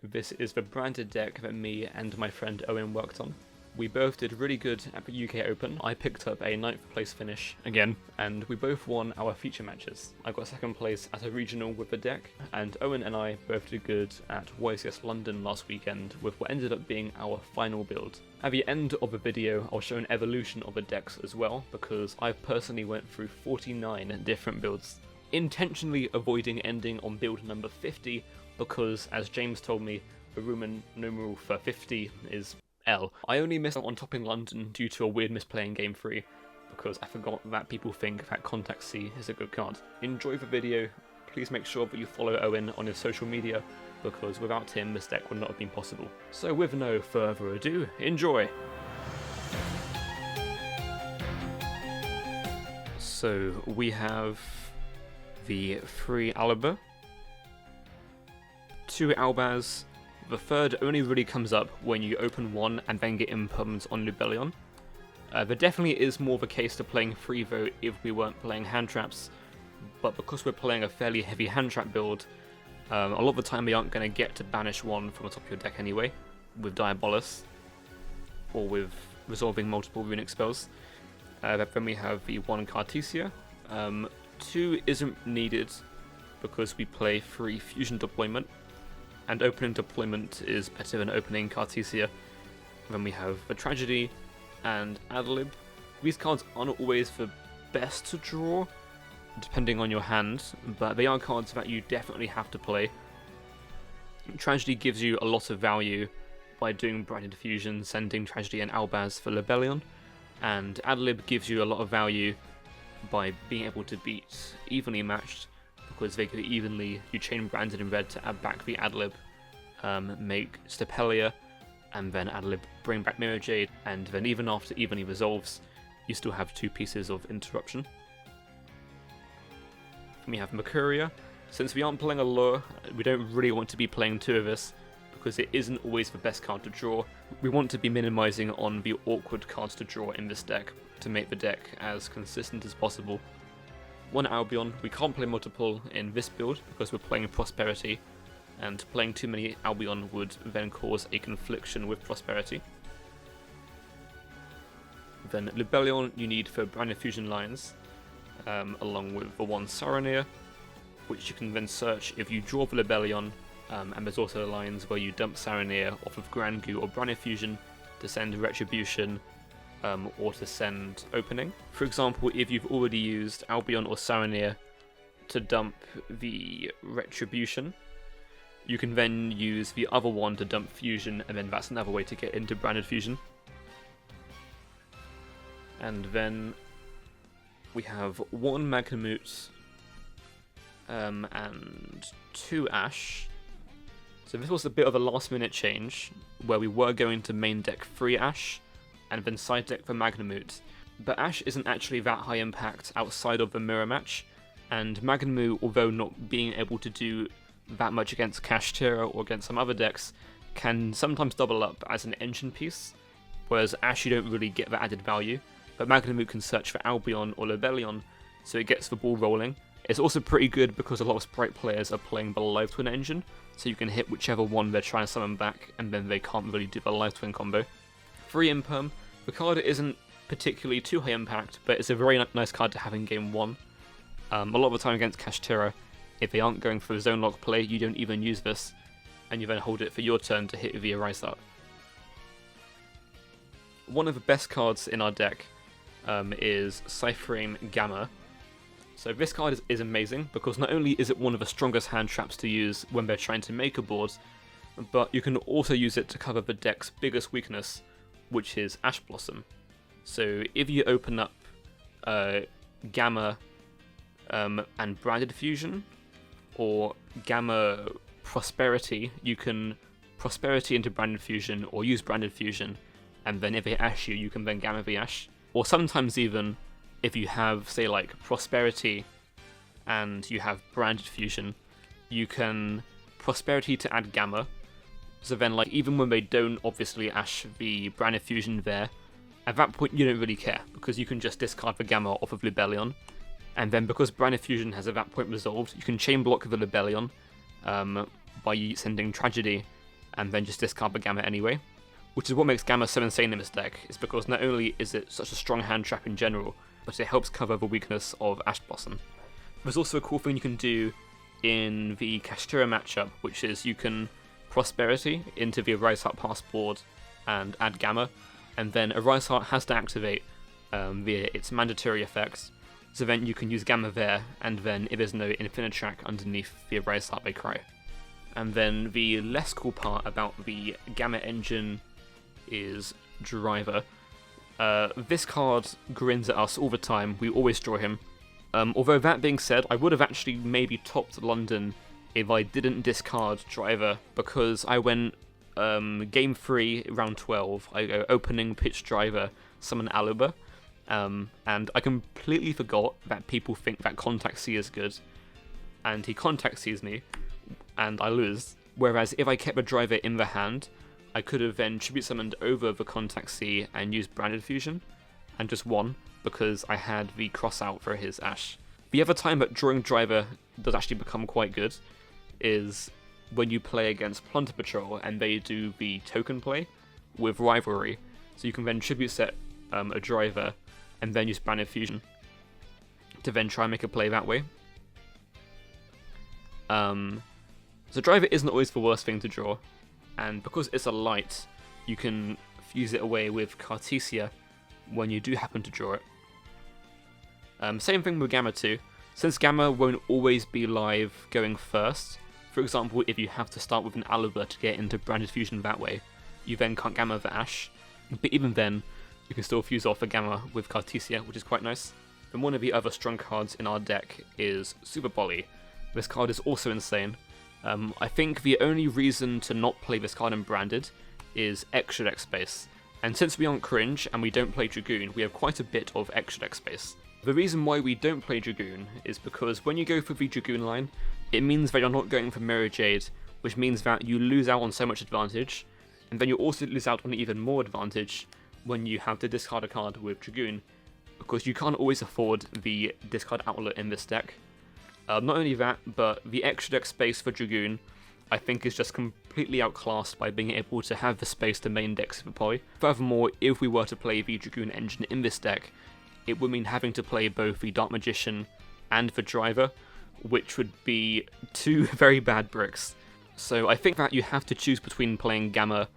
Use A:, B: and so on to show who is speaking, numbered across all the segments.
A: This is the branded deck that me and my friend Owen worked on. We both did really good at the UK Open. I picked up a 9th place finish again, and we both won our feature matches. I got 2nd place at a regional with the deck, and Owen and I both did good at YCS London last weekend with what ended up being our final build. At the end of the video, I'll show an evolution of the decks as well, because I personally went through 49 different builds, intentionally avoiding ending on build number 50, because as James told me, the Roman numeral for 50 is L. I only missed out on topping London due to a weird misplay in Game 3, because I forgot that people think that Contact C is a good card. Enjoy the video, please make sure that you follow Owen on his social media, because without him this deck would not have been possible. So with no further ado, enjoy! So we have the 3 Alba, 2 Albaz. The 3rd only really comes up when you open 1 and then get imperms on Lubellion. There definitely is more of a case to playing 3 though if we weren't playing hand traps, but because we're playing a fairly heavy hand trap build, a lot of the time we aren't going to get to banish 1 from the top of your deck anyway, with Diabolus, or with resolving multiple runic spells. Then we have the 1 Cartesia. 2 isn't needed because we play 3 Fusion Deployment, and opening Deployment is better than opening Cartesia. Then we have the Tragedy and Adlib. These cards aren't always the best to draw, depending on your hand, but they are cards that you definitely have to play. Tragedy gives you a lot of value by doing Branded Fusion, sending Tragedy and Albaz for Lubellion, and Adlib gives you a lot of value by being able to beat evenly matched, because they could evenly, you chain Branded in red to add back the Adlib, make Stepelia, and then Adlib bring back Mirror Jade, and then even after evenly resolves, you still have 2 pieces of interruption. We have Mercuria. Since we aren't playing a lure, we don't really want to be playing 2 of this, because it isn't always the best card to draw. We want to be minimizing on the awkward cards to draw in this deck, to make the deck as consistent as possible. 1 Albion, we can't play multiple in this build because we're playing Prosperity, and playing too many Albion would then cause a confliction with Prosperity. Then Lubellion you need for Branded Fusion lines, along with the 1 Saronir, which you can then search if you draw the Lubellion, and there's also lines where you dump Saronir off of Grand Goo or Branded Fusion to send Retribution, or to send Opening. For example, if you've already used Albion or Saronir to dump the Retribution, you can then use the other one to dump Fusion, and then that's another way to get into Branded Fusion. And then we have 1 Magnamut and 2 Ash. So this was a bit of a last minute change, where we were going to main deck 3 Ash, and then side deck for Magnamut. But Ash isn't actually that high impact outside of the mirror match, and Magnamut, although not being able to do that much against Kashtira or against some other decks, can sometimes double up as an engine piece, whereas Ash you don't really get that added value, but Magnamut can search for Albion or Lubellion, so it gets the ball rolling. It's also pretty good because a lot of Sprite players are playing the Live Twin engine, so you can hit whichever one they're trying to summon back, and then they can't really do the Live Twin combo. 3 Imperm. The card isn't particularly too high impact, but it's a very nice card to have in game 1. A lot of the time against Kashtira, if they aren't going for a zone lock play, you don't even use this, and you then hold it for your turn to hit via Rise Up. One of the best cards in our deck is Cypherame Gamma. So this card is amazing, because not only is it one of the strongest hand traps to use when they're trying to make a board, but you can also use it to cover the deck's biggest weakness, which is Ash Blossom. So if you open up Gamma and Branded Fusion, or Gamma Prosperity, you can Prosperity into Branded Fusion, or use Branded Fusion, and then if they Ash you, you can then Gamma the Ash. Or sometimes even, if you have, say, like Prosperity and you have Branded Fusion, you can Prosperity to add Gamma. So then, like, even when they don't obviously Ash the Branded Fusion there, at that point you don't really care, because you can just discard the Gamma off of Lubellion. And then because Branded Fusion has at that point resolved, you can chain block the Lubellion by sending Tragedy and then just discard the Gamma anyway. Which is what makes Gamma so insane in this deck, is because not only is it such a strong hand trap in general, but it helps cover the weakness of Ash Blossom. There's also a cool thing you can do in the Kashtira matchup, which is you can Prosperity into the Arise Heart Passport and add Gamma, and then Arise Heart has to activate via its mandatory effects, so then you can use Gamma there, and then if there's no Infinitrack underneath the Arise Heart, they cry. And then the less cool part about the Gamma engine is Driver. This card grins at us all the time, we always draw him. Although that being said, I would have actually maybe topped London if I didn't discard Driver, because I went game 3, round 12, I go opening, pitch Driver, summon Aluba, and I completely forgot that people think that Contact C is good, and he Contact C's me, and I lose. Whereas if I kept a Driver in the hand, I could have then tribute summoned over the Contact C and used Branded Fusion, and just won, because I had the cross out for his Ash. The other time that drawing Driver does actually become quite good is when you play against Plunder Patrol and they do the token play with Rivalry, so you can then tribute set a Driver and then use Branded Fusion to then try and make a play that way. So Driver isn't always the worst thing to draw, and because it's a light, you can fuse it away with Cartesia when you do happen to draw it. Same thing with Gamma too. Since Gamma won't always be live going first, for example, if you have to start with an Aluba to get into Branded Fusion that way, you then can't Gamma the Ash, but even then, you can still fuse off a Gamma with Cartesia, which is quite nice. And one of the other strong cards in our deck is Super Poly. This card is also insane. I think the only reason to not play this card in Branded is extra deck space, and since we aren't Cringe and we don't play Dragoon, we have quite a bit of extra deck space. The reason why we don't play Dragoon is because when you go for the Dragoon line, it means that you're not going for Mirror Jade, which means that you lose out on so much advantage, and then you also lose out on even more advantage when you have to discard a card with Dragoon, because you can't always afford the discard outlet in this deck. Not only that, but the extra deck space for Dragoon, I think, is just completely outclassed by being able to have the space to main deck Super Poly. Furthermore, if we were to play the Dragoon engine in this deck, it would mean having to play both the Dark Magician and the Driver, which would be two very bad bricks. So I think that you have to choose between playing Gamma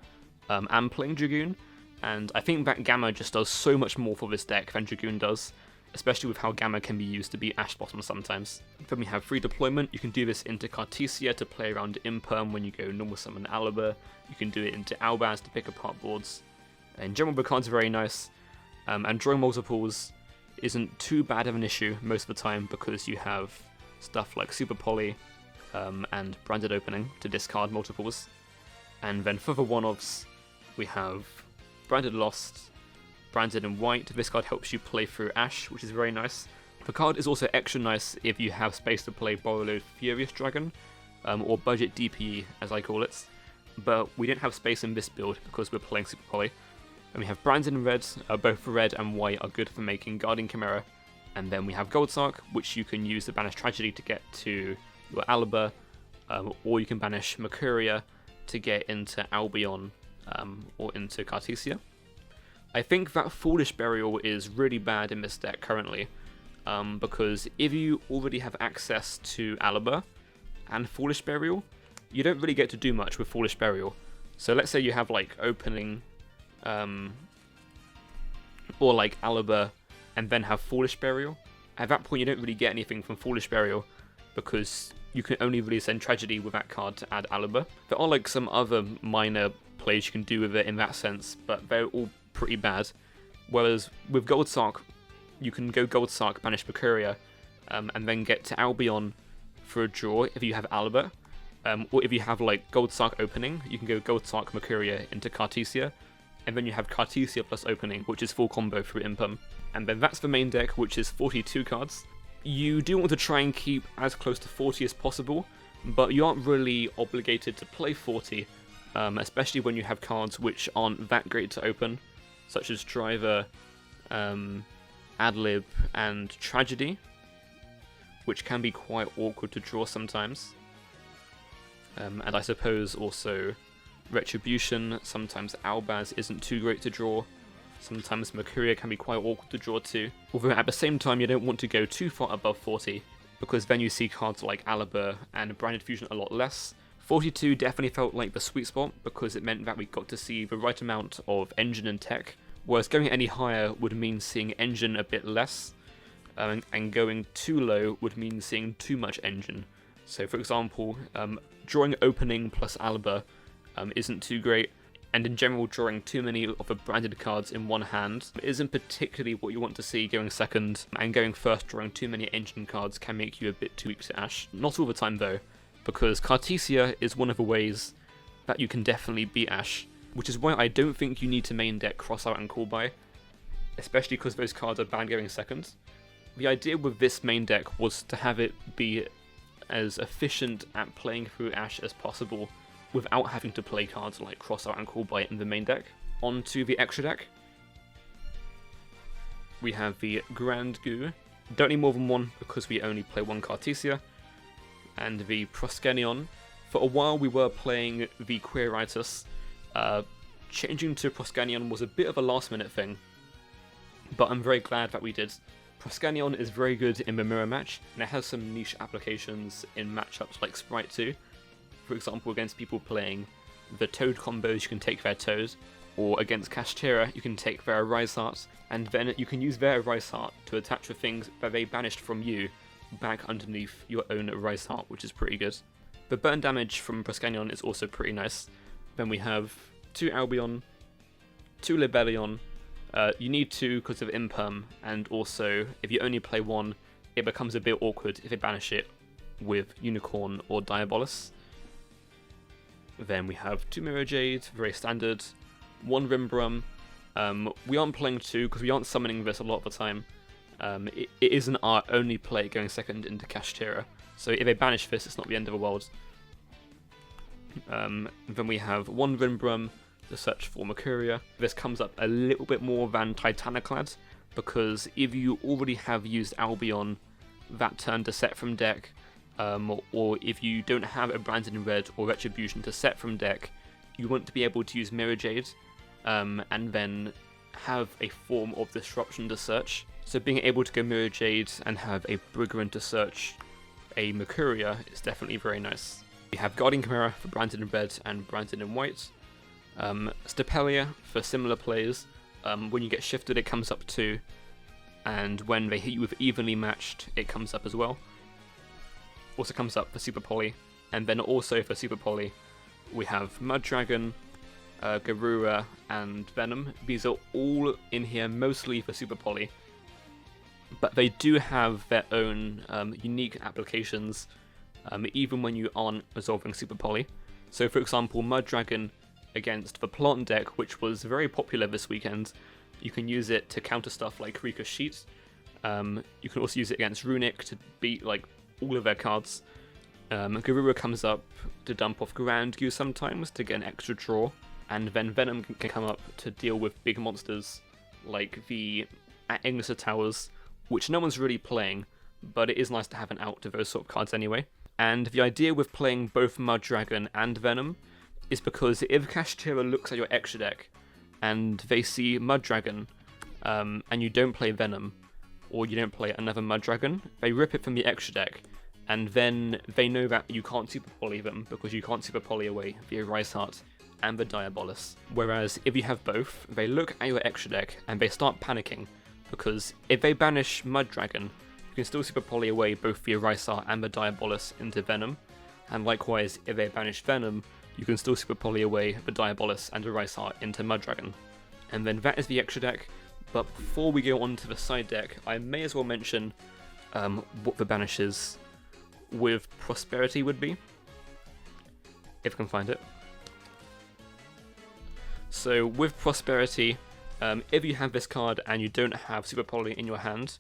A: and playing Dragoon, and I think that Gamma just does so much more for this deck than Dragoon does, especially with how Gamma can be used to beat Ash Blossom sometimes. Then we have free deployment. You can do this into Cartesia to play around Imperm when you go normal summon Aluba. You can do it into Albaz to pick apart boards. In general, the cards are very nice, and drawing multiples isn't too bad of an issue most of the time because you have stuff like Super Poly and Branded Opening to discard multiples. And then for the one-offs, we have Branded Lost, Branded in white. This card helps you play through Ash, which is very nice. The card is also extra nice if you have space to play Borrowload Furious Dragon, or Budget DPE as I call it, but we don't have space in this build because we're playing Super Poly. And we have Branded in red. Both red and white are good for making Guardian Chimera. And then we have Gold Sark, which you can use to banish Tragedy to get to your Aluba, or you can banish Mercuria to get into Albion or into Cartesia. I think that Foolish Burial is really bad in this deck currently, because if you already have access to Aluba and Foolish Burial, you don't really get to do much with Foolish Burial. So let's say you have like opening, or like Aluba, and then have Foolish Burial. At that point you don't really get anything from Foolish Burial, because you can only really send Tragedy with that card to add Aluba. There are like some other minor plays you can do with it in that sense, but they're all pretty bad. Whereas with Gold Sark, you can go Gold Sark, banish Mercuria, and then get to Albion for a draw if you have Aluba. Or if you have like Gold Sark opening, you can go Gold Sark Mercuria into Cartesia, and then you have Cartesia plus opening, which is full combo through Impum. And then that's the main deck, which is 42 cards. You do want to try and keep as close to 40 as possible, but you aren't really obligated to play 40, especially when you have cards which aren't that great to open, such as Driver, Adlib, and Tragedy, which can be quite awkward to draw sometimes. And I suppose also Retribution, sometimes Albaz isn't too great to draw. Sometimes Mercuria can be quite awkward to draw too. Although at the same time you don't want to go too far above 40, because then you see cards like Alibur and Branded Fusion a lot less. 42 definitely felt like the sweet spot, because it meant that we got to see the right amount of engine and tech, whereas going any higher would mean seeing engine a bit less, and going too low would mean seeing too much engine. So for example, drawing Opening plus Alibur isn't too great, and in general drawing too many of the branded cards in one hand isn't particularly what you want to see going second, and going first drawing too many engine cards can make you a bit too weak to Ash. Not all the time though, because Cartesia is one of the ways that you can definitely beat Ash, which is why I don't think you need to main deck Crossout and Call By, especially because those cards are bad going second. The idea with this main deck was to have it be as efficient at playing through Ash as possible, without having to play cards like Crossout and Call By in the main deck. On to the extra deck. We have the Grand Goo. Don't need more than one because we only play one Cartesia. And the Proskenion. For a while we were playing the Queeritis. Changing to Proskenion was a bit of a last minute thing, but I'm very glad that we did. Proskenion is very good in the mirror match, and it has some niche applications in matchups like Sprite 2. For example, against people playing the Toad combos, you can take their Toad, or against Kashtira, you can take their Rise Heart, and then you can use their Rise Heart to attach the things that they banished from you back underneath your own Rise Heart, which is pretty good. The burn damage from Proskenion is also pretty nice. Then we have 2 Albion, 2 Libellion. You need 2 because of Imperm, and also if you only play 1, it becomes a bit awkward if they banish it with Unicorn or Diabolus. Then we have 2 Mirror Jade, very standard, 1 Rimbrum. We aren't playing 2 because we aren't summoning this a lot of the time. It isn't our only play going second into Kashtira, so if they banish this, it's not the end of the world. Then we have 1 Rimbrum to search for Mercuria. This comes up a little bit more than Titaniclad, because if you already have used Albion that turn to set from deck, or if you don't have a Branded in Red or Retribution to set from deck, you want to be able to use Mirror Jade, and then have a form of disruption to search. So being able to go Mirror Jade and have a Brigand to search a Mercuria is definitely very nice. We have Guardian Chimera for Branded in Red and Branded in White. Stapelia for similar plays. When you get shifted it comes up 2, and when they hit you with evenly matched it comes up as well. Also comes up for Super Poly, and then also for Super Poly we have Mud Dragon, Garura and Venom. These are all in here mostly for Super Poly, but they do have their own unique applications even when you aren't resolving Super Poly. So for example, Mud Dragon against the Plant deck, which was very popular this weekend, you can use it to counter stuff like Rika's Sheet. You can also use it against Runic to beat like all of their cards. Garura comes up to dump off Grand Goo sometimes to get an extra draw, and then Venom can come up to deal with big monsters like the Ignitor Towers, which no one's really playing, but it is nice to have an out to those sort of cards anyway. And the idea with playing both Mud Dragon and Venom is because if Kashtira looks at your extra deck and they see Mud Dragon, and you don't play Venom, or you don't play another Mud Dragon, they rip it from the extra deck, and then they know that you can't Super Poly them because you can't Super Poly away the Rise Heart and the Diabolus. Whereas if you have both, they look at your extra deck and they start panicking, because if they banish Mud Dragon, you can still Super Poly away both the Rise Heart and the Diabolus into Venom, and likewise if they banish Venom, you can still Super Poly away the Diabolus and the Rise Heart into Mud Dragon. And then that is the extra deck. But before we go on to the side deck, I may as well mention what the banishes with Prosperity would be, if I can find it. So with Prosperity, if you have this card and you don't have Super Poly in your hand,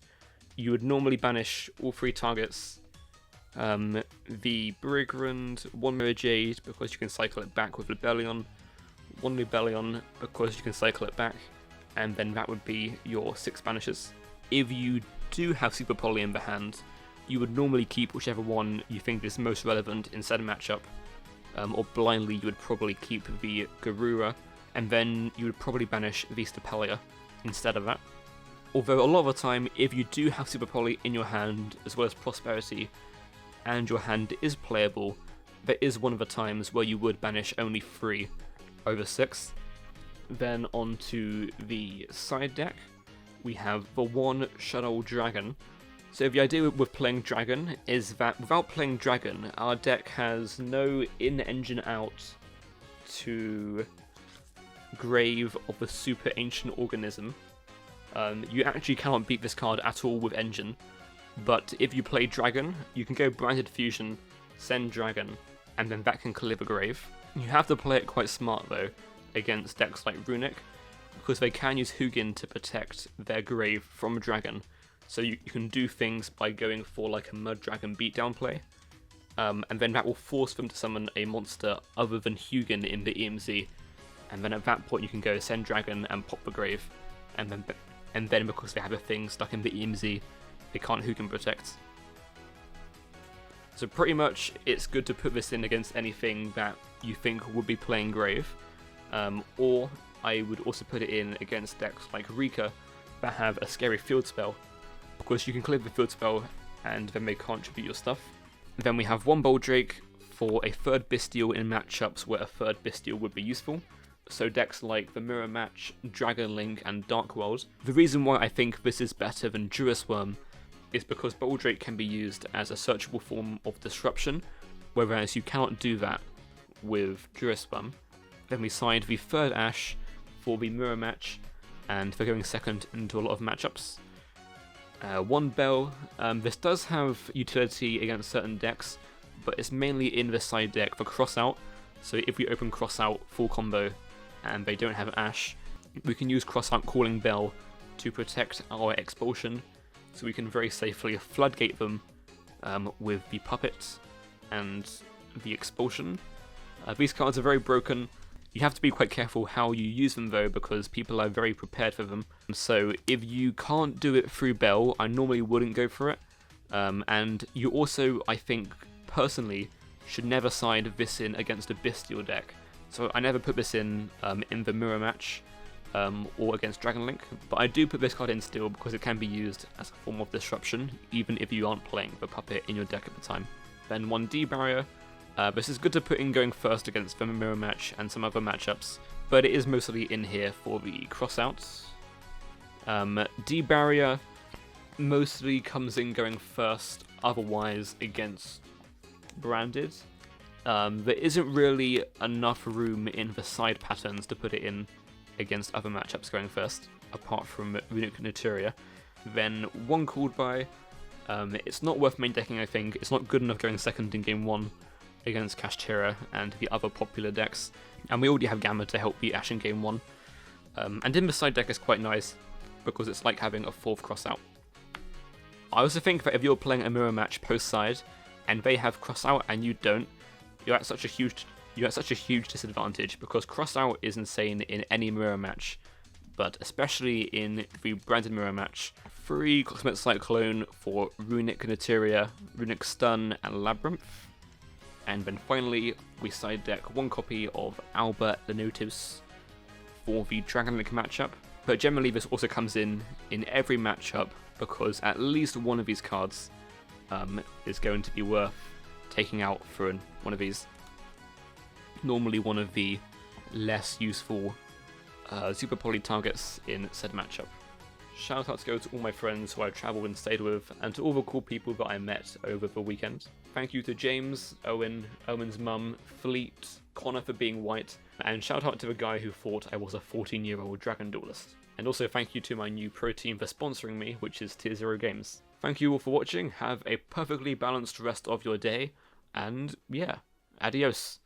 A: you would normally banish all 3 targets. The Brigand, 1 Mirror Jade because you can cycle it back with Libellion, 1 Libellion because you can cycle it back, and then that would be your 6 banishes. If you do have Super Poly in the hand, you would normally keep whichever one you think is most relevant in said matchup, or blindly you would probably keep the Garura, and then you would probably banish the Stapelia instead of that. Although a lot of the time, if you do have Super Poly in your hand, as well as Prosperity, and your hand is playable, there is one of the times where you would banish only 3 over 6. Then onto the side deck, we have the 1 Shadow Dragon. So the idea with playing Dragon is that without playing Dragon, our deck has no in-engine out to Grave of the Super Ancient Organism. You actually cannot beat this card at all with Engine, but if you play Dragon, you can go Branded Fusion, send Dragon, and then that can clear the Grave. You have to play it quite smart though, against decks like Runic, because they can use Hugin to protect their Grave from Dragon. So you can do things by going for like a Mud Dragon beatdown play, and then that will force them to summon a monster other than Hugin in the EMZ, and then at that point you can go send Dragon and pop the Grave, and then because they have a thing stuck in the EMZ, they can't Hugin protect. So pretty much it's good to put this in against anything that you think would be playing Grave, or I would also put it in against decks like Rika that have a scary field spell, because you can clear the field spell and then they can't tribute your stuff. Then we have 1 Boldrake for a 3rd Bestial in matchups where a 3rd Bestial would be useful. So decks like the Mirror Match, Dragon Link and Dark World. The reason why I think this is better than Durisworm is because Boldrake can be used as a searchable form of disruption, whereas you cannot do that with Durisworm. Then we side the 3rd Ash for the Mirror Match, and they're going 2nd into a lot of matchups. 1 Bell, this does have utility against certain decks, but it's mainly in the side deck for Crossout. So if we open Crossout full combo and they don't have Ash, we can use Crossout Calling Bell to protect our Expulsion, so we can very safely floodgate them with the Puppet and the Expulsion. These cards are very broken. You have to be quite careful how you use them though, because people are very prepared for them. So if you can't do it through Bell, I normally wouldn't go for it. And you also, I think, personally, should never side this in against a Bestial deck. So I never put this in the Mirror Match or against Dragon Link, but I do put this card in still because it can be used as a form of disruption, even if you aren't playing the Puppet in your deck at the time. Then 1 D Barrier. This is good to put in going first against the Mirror Match and some other matchups, but it is mostly in here for the crossouts. D Barrier mostly comes in going first, otherwise against Branded. There isn't really enough room in the side patterns to put it in against other matchups going first, apart from Runic Naturia. Then 1 Called By. It's not worth main decking, I think. It's not good enough going 2nd in game 1 against Kashtira and the other popular decks, and we already have Gamma to help beat Ash in game 1. And in the side deck is quite nice, because it's like having a 4th crossout. I also think that if you're playing a Mirror Match post-side, and they have crossout and you don't, you're at such a huge disadvantage, because crossout is insane in any Mirror Match, but especially in the Branded Mirror Match. 3 Cosmic Cyclone for Runic Naturia, Runic Stun and Labyrinth. And then finally, we side deck 1 copy of Albert the Notice for the Dragon Link matchup. But generally this also comes in every matchup, because at least one of these cards is going to be worth taking out for one of these. Normally one of the less useful Super Poly targets in said matchup. Shout out to go to all my friends who I travelled and stayed with, and to all the cool people that I met over the weekend. Thank you to James, Owen, Owen's mum, Fleet, Connor for being white, and shout out to the guy who thought I was a 14-year-old Dragon Duelist. And also thank you to my new pro team for sponsoring me, which is Tier 0 Games. Thank you all for watching, have a perfectly balanced rest of your day, and yeah, adios.